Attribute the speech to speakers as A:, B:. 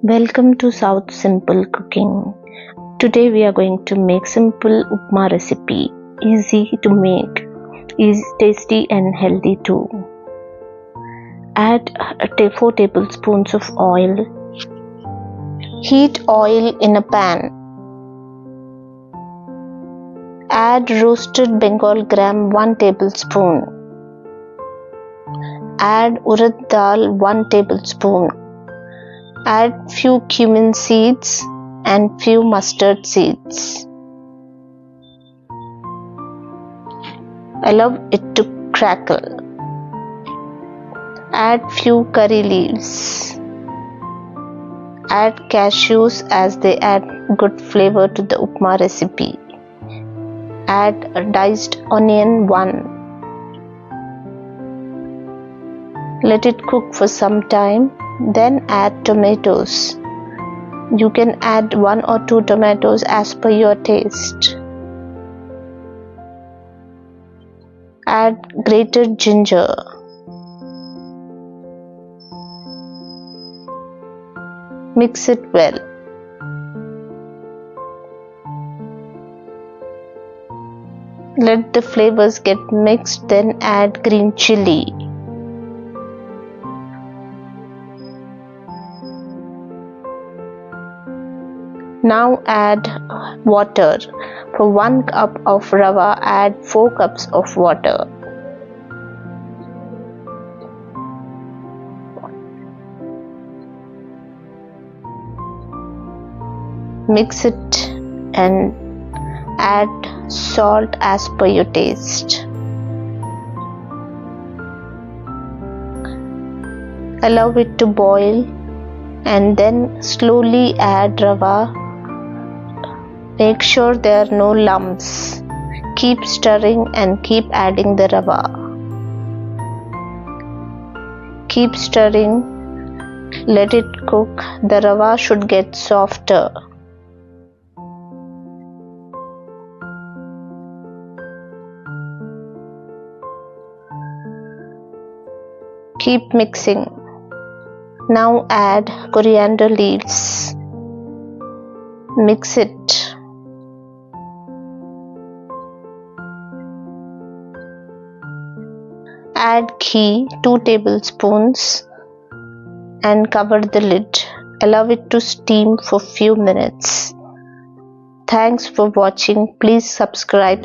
A: Welcome to South Simple Cooking. Today we are going to make simple upma recipe. Easy to make, is tasty and healthy too. Add 4 tablespoons of oil. Heat oil in a pan. Add roasted Bengal gram 1 tablespoon. Add urad dal 1 tablespoon. Add few cumin seeds and few mustard seeds. Allow it to crackle. Add few curry leaves. Add cashews as they add good flavor to the upma recipe. Add a diced onion 1. Let it cook for some time. Then add tomatoes. You can add 1 or 2 tomatoes as per your taste. Add grated ginger. Mix it well. Let the flavors get mixed, then add green chilli. Now add water. For 1 cup of rava, add 4 cups of water. Mix it and add salt as per your taste. Allow it to boil and then slowly add rava. Make sure there are no lumps. Keep stirring and keep adding the rava. Keep stirring. Let it cook. The rava should get softer. Keep mixing. Now add coriander leaves. Mix it. Add ghee 2 tablespoons and cover the lid. Allow it to steam for few minutes. Thanks for watching. Please subscribe.